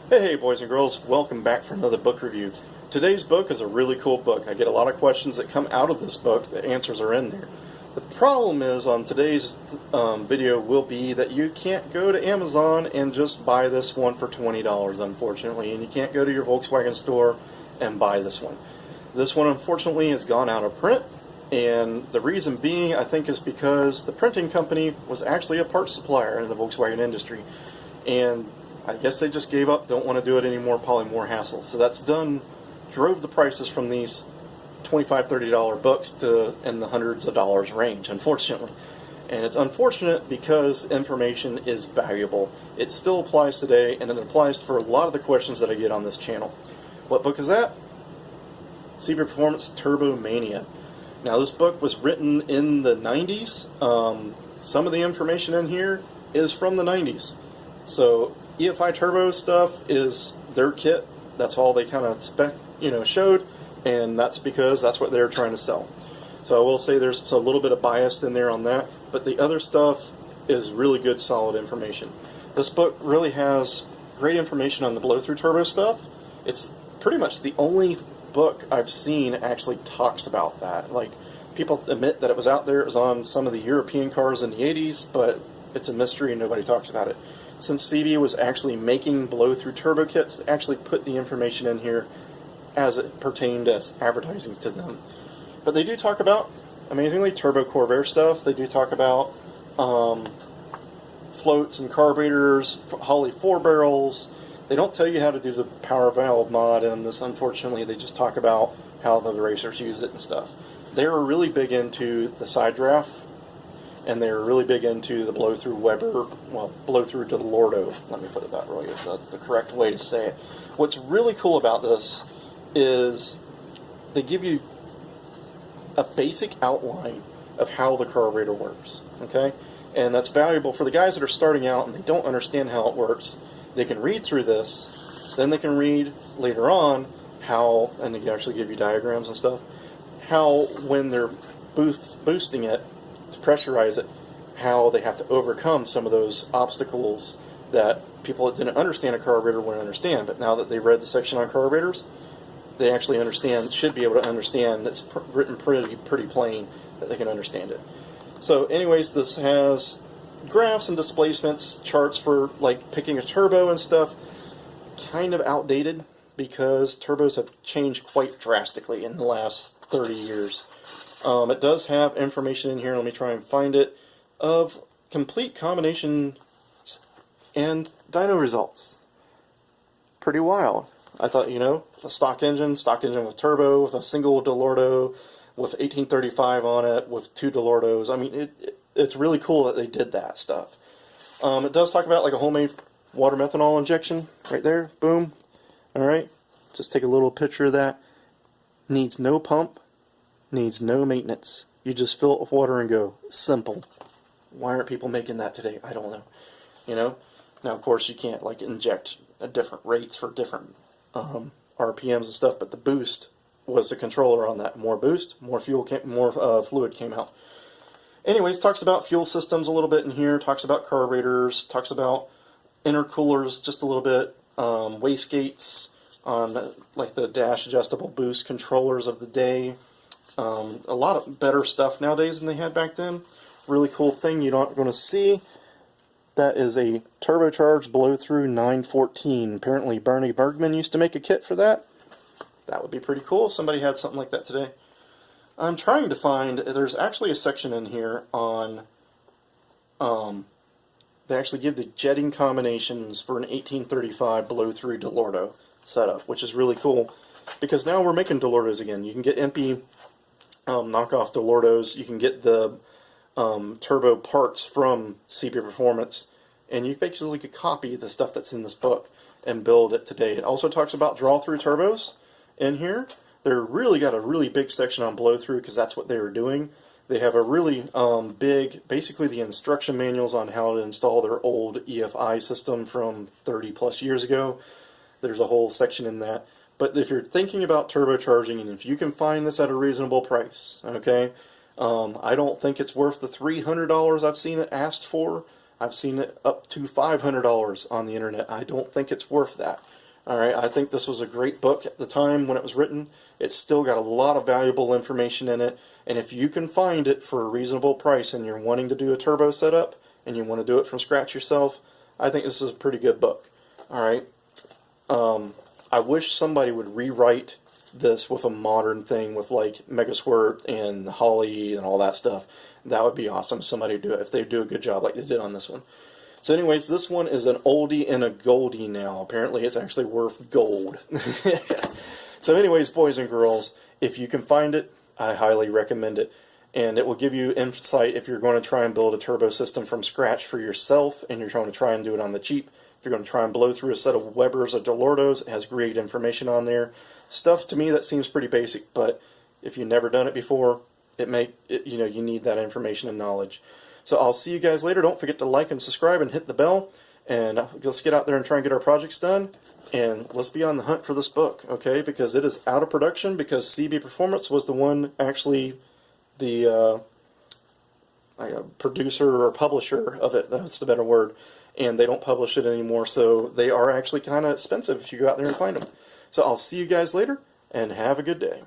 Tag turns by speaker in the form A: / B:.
A: Hey boys and girls, welcome back for another book review. Today's book is a really cool book. I get a lot of questions that come out of this book, the answers are in there. The problem is on today's video will be that you can't go to Amazon and just buy this one for $20 unfortunately, and you can't go to your Volkswagen store and buy this one. This one unfortunately has gone out of print, and the reason being I think is because the printing company was actually a parts supplier in the Volkswagen industry, and I guess they just gave up, don't want to do it anymore, probably more hassle. So that's drove the prices from these $25, $30 books to in the hundreds of dollars range, unfortunately. And it's unfortunate because information is valuable. It still applies today, and it applies for a lot of the questions that I get on this channel. What book is that? CB Performance Turbo Mania. Now this book was written in the 90s. Some of the information in here is from the 90s. So EFI Turbo stuff is their kit. That's all they kind of showed, and that's because that's what they're trying to sell. So I will say there's a little bit of bias in there on that, but the other stuff is really good, solid information. This book really has great information on the blow-through turbo stuff. It's pretty much the only book I've seen actually talks about that. Like, people admit that it was out there, it was on some of the European cars in the 80s, but it's a mystery and nobody talks about it. Since CB was actually making blow-through turbo kits, they actually put the information in here as it pertained as advertising to them. But they do talk about, amazingly, turbo Corvair stuff. They do talk about floats and carburetors, Holley 4 barrels. They don't tell you how to do the power valve mod in this, unfortunately. They just talk about how the racers use it and stuff. They're really big into the side draft, and they're really big into the blow-through Weber, well, blow-through Delorto. Let me put it that way, if that's the correct way to say it. What's really cool about this is they give you a basic outline of how the carburetor works, okay? And that's valuable for the guys that are starting out and they don't understand how it works. They can read through this, then they can read later on how, and they actually give you diagrams and stuff, how when they're boosting it, to pressurize it, how they have to overcome some of those obstacles that people that didn't understand a carburetor wouldn't understand. But now that they've read the section on carburetors, they actually understand, should be able to understand. It's written pretty plain that they can understand it. So anyways, this has graphs and displacements, charts for like picking a turbo and stuff. Kind of outdated because turbos have changed quite drastically in the last 30 years. It does have information in here, let me try and find it, of complete combination and dyno results. Pretty wild. I thought, a stock engine with turbo, with a single Delorto, with 1835 on it, with 2 Delortos. I mean, it's really cool that they did that stuff. It does talk about like a homemade water methanol injection right there. Boom. Alright, just take a little picture of that. Needs no pump. Needs no maintenance. You just fill it with water and go. Simple. Why aren't people making that today? I don't know. Now of course you can't like inject at different rates for different RPMs and stuff, but the boost was the controller on that. More boost, more fluid came out. Anyways, talks about fuel systems a little bit in here. Talks about carburetors. Talks about intercoolers just a little bit. Wastegates on like the dash adjustable boost controllers of the day. A lot of better stuff nowadays than they had back then. Really cool thing you're not going to see. That is a turbocharged blow-through 914. Apparently Bernie Bergman used to make a kit for that. That would be pretty cool if somebody had something like that today. I'm trying to find, there's actually a section in here on, they actually give the jetting combinations for an 1835 blow-through Delorto setup, which is really cool because now we're making Delortos again. You can get empty knockoff Delortos. You can get the turbo parts from CB Performance, and you basically could copy the stuff that's in this book and build it today. It also talks about draw-through turbos in here. They're really got a really big section on blow-through because that's what they were doing. They have a really big, basically the instruction manuals on how to install their old EFI system from 30 plus years ago. There's a whole section in that. But if you're thinking about turbocharging, and if you can find this at a reasonable price, okay, I don't think it's worth the $300 I've seen it asked for. I've seen it up to $500 on the internet. I don't think it's worth that. All right, I think this was a great book at the time when it was written. It's still got a lot of valuable information in it, and if you can find it for a reasonable price and you're wanting to do a turbo setup and you want to do it from scratch yourself, I think this is a pretty good book. All right, I wish somebody would rewrite this with a modern thing with like Megasquirt and Holly and all that stuff. That would be awesome. Somebody do it if they do a good job like they did on this one. So anyways, this one is an oldie and a goldie now. Apparently it's actually worth gold. So anyways, boys and girls, if you can find it, I highly recommend it. And it will give you insight if you're going to try and build a turbo system from scratch for yourself and you're trying to try and do it on the cheap. If you're going to try and blow through a set of Webers or Delortos, it has great information on there. Stuff to me that seems pretty basic, but if you've never done it before, you need that information and knowledge. So I'll see you guys later. Don't forget to like and subscribe and hit the bell. And let's get out there and try and get our projects done. And let's be on the hunt for this book, okay? Because it is out of production because CB Performance was the one actually the producer or publisher of it. That's the better word. And they don't publish it anymore, so they are actually kind of expensive if you go out there and find them. So I'll see you guys later, and have a good day.